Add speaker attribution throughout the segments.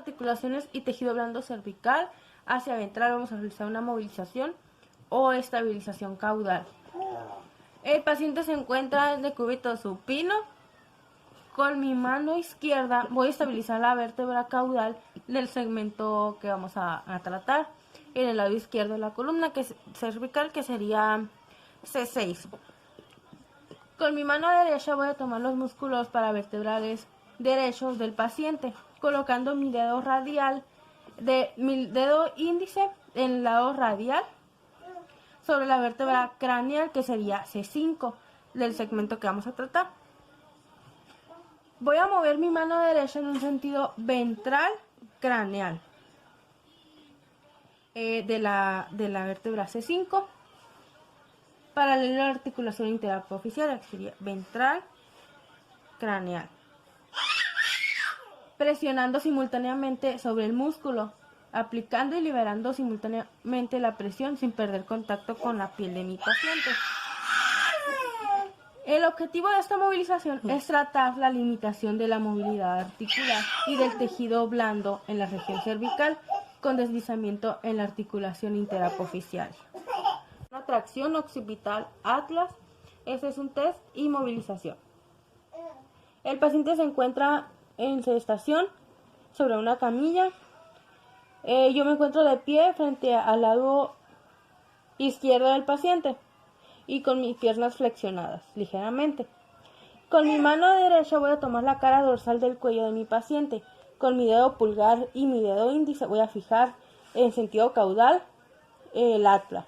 Speaker 1: articulaciones y tejido blando cervical. Hacia ventral vamos a realizar una movilización o estabilización caudal. El paciente se encuentra en decúbito supino. Con mi mano izquierda voy a estabilizar la vértebra caudal del segmento que vamos a tratar en el lado izquierdo de la columna que es cervical, que sería C6. Con mi mano derecha voy a tomar los músculos paravertebrales derechos del paciente, colocando mi dedo radial mi dedo índice en el lado radial sobre la vértebra craneal, que sería C5 del segmento que vamos a tratar. Voy a mover mi mano derecha en un sentido ventral craneal de la vértebra C5, paralelo a la articulación interapofisial, que sería ventral craneal, presionando simultáneamente sobre el músculo, aplicando y liberando simultáneamente la presión sin perder contacto con la piel de mi paciente. El objetivo de esta movilización es tratar la limitación de la movilidad articular y del tejido blando en la región cervical con deslizamiento en la articulación interapofisial. Una tracción occipital Atlas, este es un test y movilización. El paciente se encuentra en sedestación sobre una camilla. Yo me encuentro de pie frente al lado izquierdo del paciente y con mis piernas flexionadas ligeramente. Con mi mano derecha voy a tomar la cara dorsal del cuello de mi paciente. Con mi dedo pulgar y mi dedo índice voy a fijar en sentido caudal el atlas.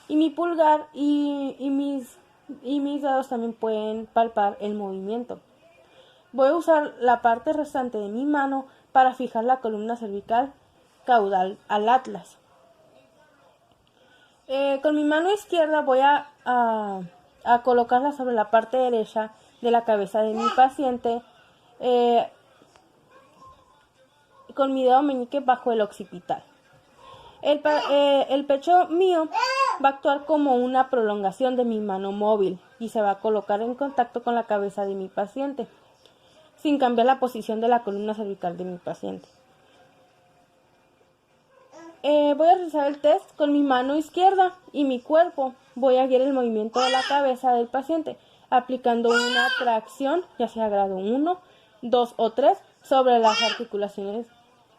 Speaker 1: Y mi pulgar y mis dedos también pueden palpar el movimiento. Voy a usar la parte restante de mi mano para fijar la columna cervical caudal al atlas. Con mi mano izquierda voy a colocarla sobre la parte derecha de la cabeza de mi paciente, con mi dedo meñique bajo el occipital. El pecho mío va a actuar como una prolongación de mi mano móvil y se va a colocar en contacto con la cabeza de mi paciente, sin cambiar la posición de la columna cervical de mi paciente. Voy a realizar el test con mi mano izquierda y mi cuerpo. Voy a guiar el movimiento de la cabeza del paciente, aplicando una tracción, ya sea grado 1, 2 o 3, sobre las articulaciones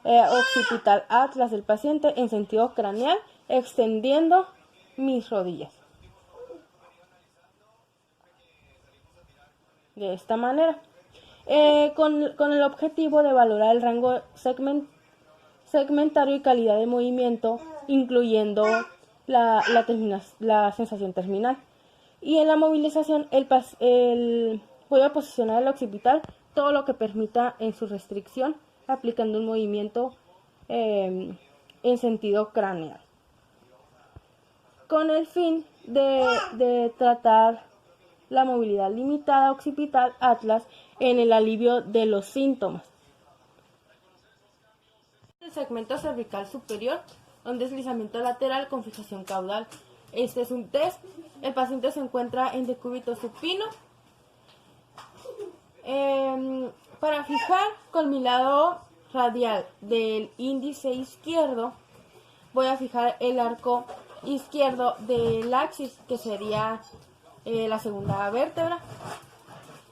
Speaker 1: occipital atlas del paciente en sentido craneal, extendiendo mis rodillas. De esta manera. Con el objetivo de valorar el rango segmentario y calidad de movimiento, incluyendo la sensación terminal. Y en la movilización voy a posicionar el occipital todo lo que permita en su restricción, aplicando un movimiento en sentido craneal, con el fin de tratar la movilidad limitada occipital atlas en el alivio de los síntomas. El segmento cervical superior, un deslizamiento lateral con fijación caudal. Este es un test. El paciente se encuentra en decúbito supino. Para fijar con mi lado radial del índice izquierdo, voy a fijar el arco izquierdo del axis, que sería la segunda vértebra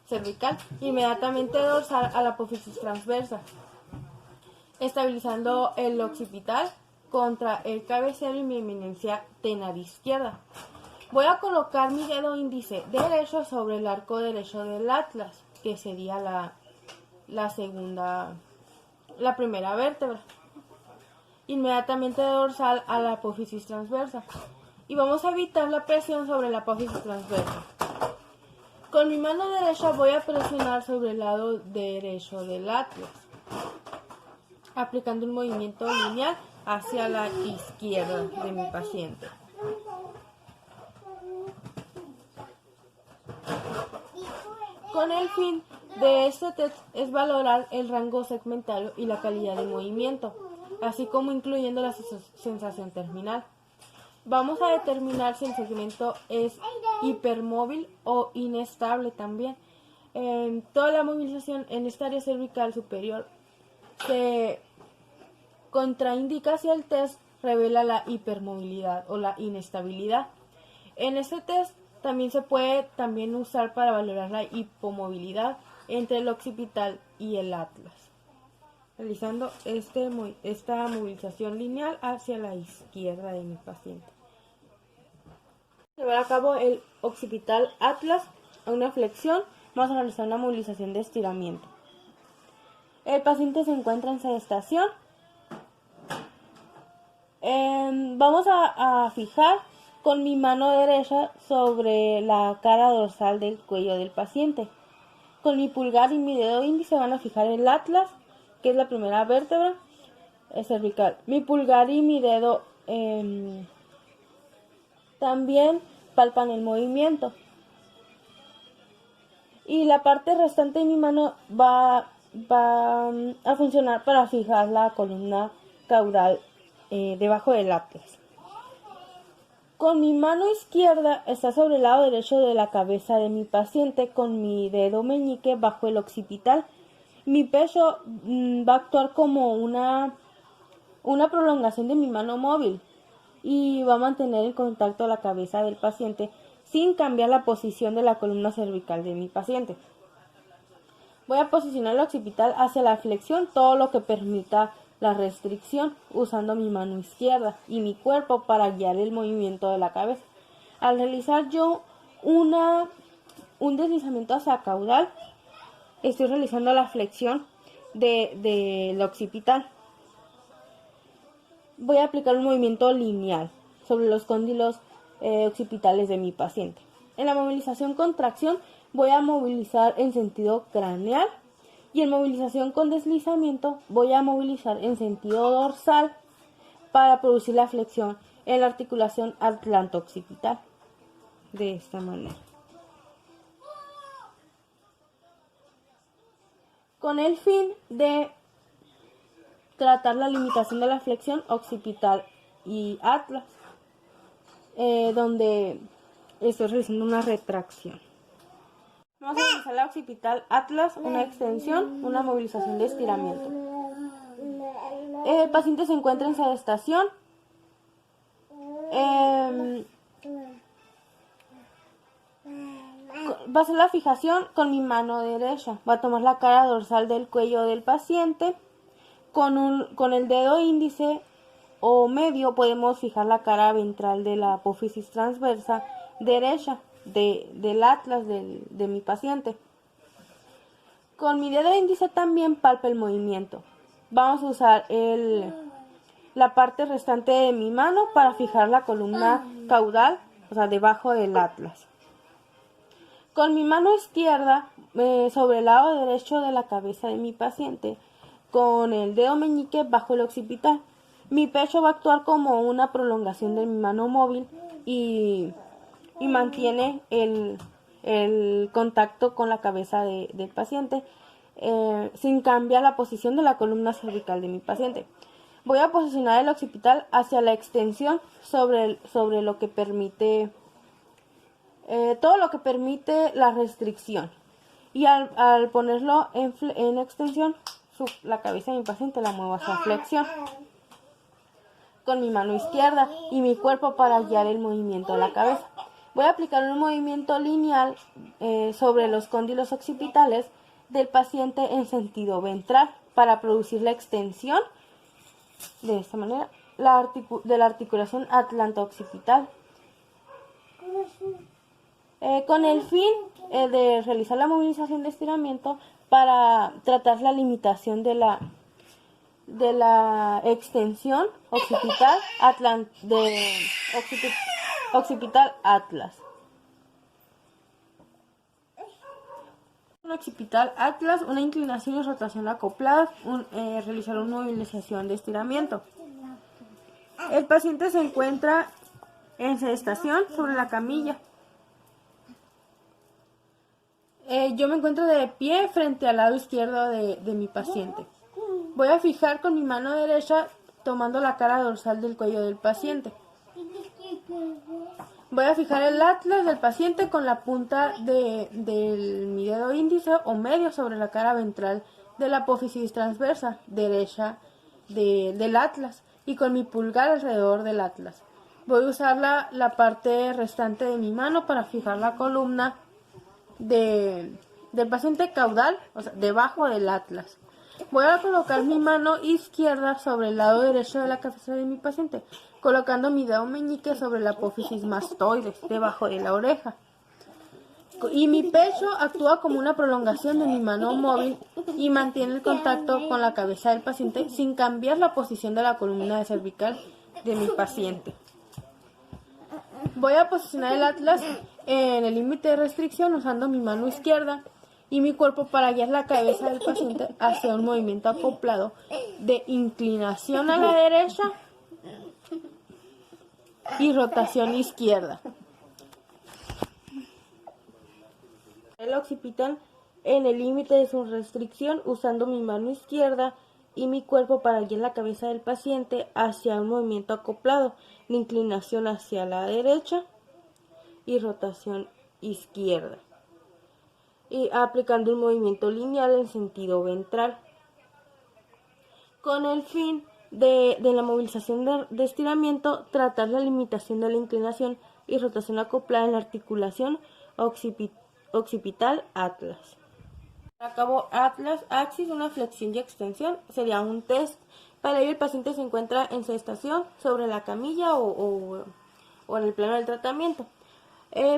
Speaker 1: cervical, inmediatamente dorsal a la apófisis transversa, estabilizando el occipital contra el cabecero y mi eminencia tenar izquierda. Voy a colocar mi dedo índice derecho sobre el arco derecho del atlas, que sería la primera vértebra, inmediatamente dorsal a la apófisis transversa, y vamos a evitar la presión sobre la apófisis transversa. Con mi mano derecha voy a presionar sobre el lado derecho del atlas, aplicando un movimiento lineal hacia la izquierda de mi paciente. Con el fin de este test es valorar el rango segmentario y la calidad de movimiento, así como incluyendo la sensación terminal. Vamos a determinar si el segmento es hipermóvil o inestable también. Toda la movilización en esta área cervical superior se contraindica si el test revela la hipermovilidad o la inestabilidad. En este test también se puede usar para valorar la hipomovilidad entre el occipital y el atlas, realizando esta movilización lineal hacia la izquierda de mi paciente. Llevar a cabo el occipital atlas a una flexión, vamos a realizar una movilización de estiramiento. El paciente se encuentra en sedestación. Vamos a fijar con mi mano derecha sobre la cara dorsal del cuello del paciente. Con mi pulgar y mi dedo índice van a fijar el atlas, que es la primera vértebra cervical. Mi pulgar y mi dedo también palpan el movimiento. Y la parte restante de mi mano va a funcionar para fijar la columna caudal debajo del atlas. Con mi mano izquierda está sobre el lado derecho de la cabeza de mi paciente, con mi dedo meñique bajo el occipital. Mi pecho va a actuar como una prolongación de mi mano móvil y va a mantener en contacto la cabeza del paciente sin cambiar la posición de la columna cervical de mi paciente. Voy a posicionar el occipital hacia la flexión, todo lo que permita la restricción, usando mi mano izquierda y mi cuerpo para guiar el movimiento de la cabeza. Al realizar yo un deslizamiento hacia caudal, estoy realizando la flexión del occipital. Voy a aplicar un movimiento lineal sobre los cóndilos occipitales de mi paciente. En la movilización contracción voy a movilizar en sentido craneal y en movilización con deslizamiento voy a movilizar en sentido dorsal para producir la flexión en la articulación atlanto-occipital. De esta manera. Con el fin de tratar la limitación de la flexión occipital y atlas, donde estoy realizando una retracción. Vamos a realizar la occipital atlas, una extensión, una movilización de estiramiento. El paciente se encuentra en sedestación. Va a hacer la fijación con mi mano derecha. Va a tomar la cara dorsal del cuello del paciente. Con el dedo índice o medio podemos fijar la cara ventral de la apófisis transversa derecha del atlas de mi paciente. Con mi dedo índice también palpa el movimiento. Vamos a usar la parte restante de mi mano para fijar la columna caudal, o sea, debajo del atlas. Con mi mano izquierda, sobre el lado derecho de la cabeza de mi paciente, con el dedo meñique bajo el occipital, mi pecho va a actuar como una prolongación de mi mano móvil y mantiene el contacto con la cabeza del paciente sin cambiar la posición de la columna cervical de mi paciente. Voy a posicionar el occipital hacia la extensión sobre lo que permite todo lo que permite la restricción, y al ponerlo en extensión, la cabeza de mi paciente la muevo hacia flexión con mi mano izquierda y mi cuerpo para guiar el movimiento de la cabeza. Voy a aplicar un movimiento lineal sobre los cóndilos occipitales del paciente en sentido ventral para producir la extensión de esta manera de la articulación atlanto-occipital. Con el fin de realizar la movilización de estiramiento para tratar la limitación de la extensión occipital occipital atlas. Un occipital atlas, una inclinación y rotación acopladas, realizar una movilización de estiramiento. El paciente se encuentra en sedestación sobre la camilla. Yo me encuentro de pie frente al lado izquierdo de mi paciente. Voy a fijar con mi mano derecha tomando la cara dorsal del cuello del paciente. Voy a fijar el atlas del paciente con la punta de mi dedo índice o medio sobre la cara ventral de la apófisis transversa derecha del atlas y con mi pulgar alrededor del atlas. Voy a usar la parte restante de mi mano para fijar la columna del paciente caudal, o sea, debajo del atlas. Voy a colocar mi mano izquierda sobre el lado derecho de la cabeza de mi paciente, colocando mi dedo meñique sobre la apófisis mastoides, debajo de la oreja. Y mi pecho actúa como una prolongación de mi mano móvil y mantiene el contacto con la cabeza del paciente sin cambiar la posición de la columna cervical de mi paciente. Voy a posicionar el atlas en el límite de restricción usando mi mano izquierda y mi cuerpo para guiar la cabeza del paciente hacia un movimiento acoplado de inclinación a la derecha y rotación izquierda. El occipital en el límite de su restricción usando mi mano izquierda y mi cuerpo para guiar la cabeza del paciente hacia un movimiento acoplado de inclinación hacia la derecha y rotación izquierda, y aplicando un movimiento lineal en sentido ventral con el fin de la movilización de estiramiento, tratar la limitación de la inclinación y rotación acoplada en la articulación occipital atlas. Acabo atlas axis, una flexión y extensión, sería un test. Para ello el paciente se encuentra en su estación sobre la camilla o en el plano del tratamiento.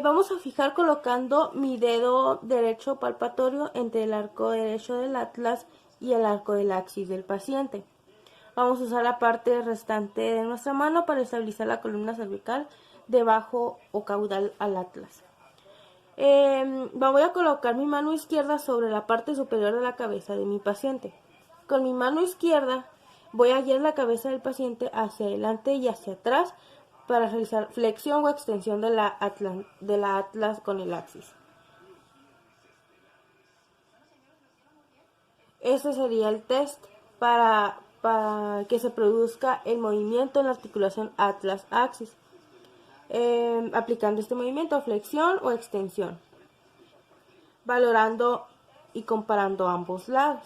Speaker 1: Vamos a fijar colocando mi dedo derecho palpatorio entre el arco derecho del atlas y el arco del axis del paciente. Vamos a usar la parte restante de nuestra mano para estabilizar la columna cervical debajo o caudal al atlas. Voy a colocar mi mano izquierda sobre la parte superior de la cabeza de mi paciente. Con mi mano izquierda voy a guiar la cabeza del paciente hacia adelante y hacia atrás para realizar flexión o extensión de la atlas con el axis. Este sería el test para que se produzca el movimiento en la articulación atlas-axis. Aplicando este movimiento, flexión o extensión, valorando y comparando ambos lados.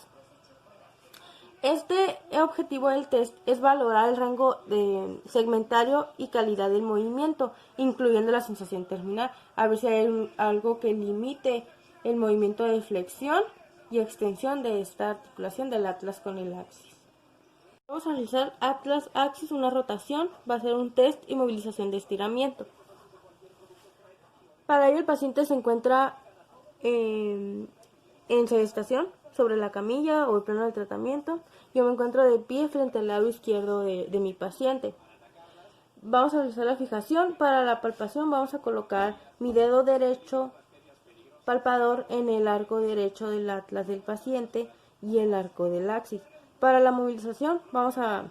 Speaker 1: Este objetivo del test es valorar el rango segmentario y calidad del movimiento, incluyendo la sensación terminal, a ver si hay algo que limite el movimiento de flexión y extensión de esta articulación del atlas con el axis. Vamos a realizar atlas-axis, una rotación, va a ser un test y movilización de estiramiento. Para ello el paciente se encuentra en sedestación sobre la camilla o el plano del tratamiento. Yo me encuentro de pie frente al lado izquierdo de mi paciente. Vamos a realizar la fijación. Para la palpación vamos a colocar mi dedo derecho palpador en el arco derecho del atlas del paciente y el arco del axis. Para la movilización vamos a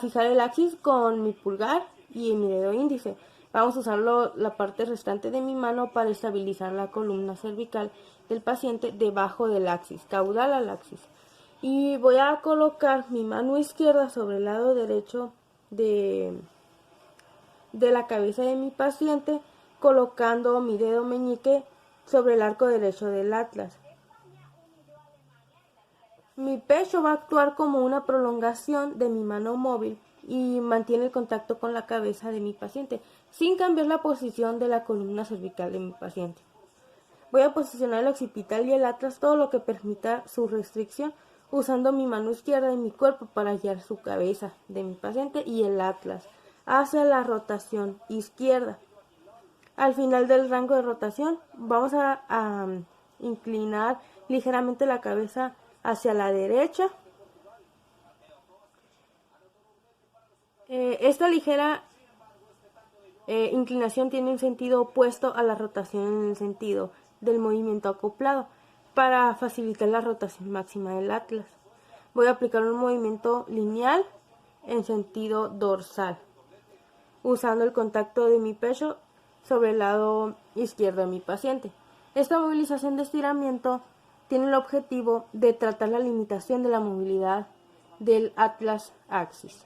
Speaker 1: fijar el axis con mi pulgar y mi dedo índice. Vamos a usar la parte restante de mi mano para estabilizar la columna cervical del paciente debajo del axis, caudal al axis. Y voy a colocar mi mano izquierda sobre el lado derecho de la cabeza de mi paciente, colocando mi dedo meñique sobre el arco derecho del atlas. Mi pecho va a actuar como una prolongación de mi mano móvil y mantiene el contacto con la cabeza de mi paciente, sin cambiar la posición de la columna cervical de mi paciente. Voy a posicionar el occipital y el atlas todo lo que permita su restricción, usando mi mano izquierda y mi cuerpo para guiar su cabeza de mi paciente y el atlas hacia la rotación izquierda. Al final del rango de rotación vamos a inclinar ligeramente la cabeza hacia la derecha. Esta ligera inclinación tiene un sentido opuesto a la rotación en el sentido del movimiento acoplado para facilitar la rotación máxima del atlas. Voy a aplicar un movimiento lineal en sentido dorsal, usando el contacto de mi pecho sobre el lado izquierdo de mi paciente. Esta movilización de estiramiento tiene el objetivo de tratar la limitación de la movilidad del atlas axis.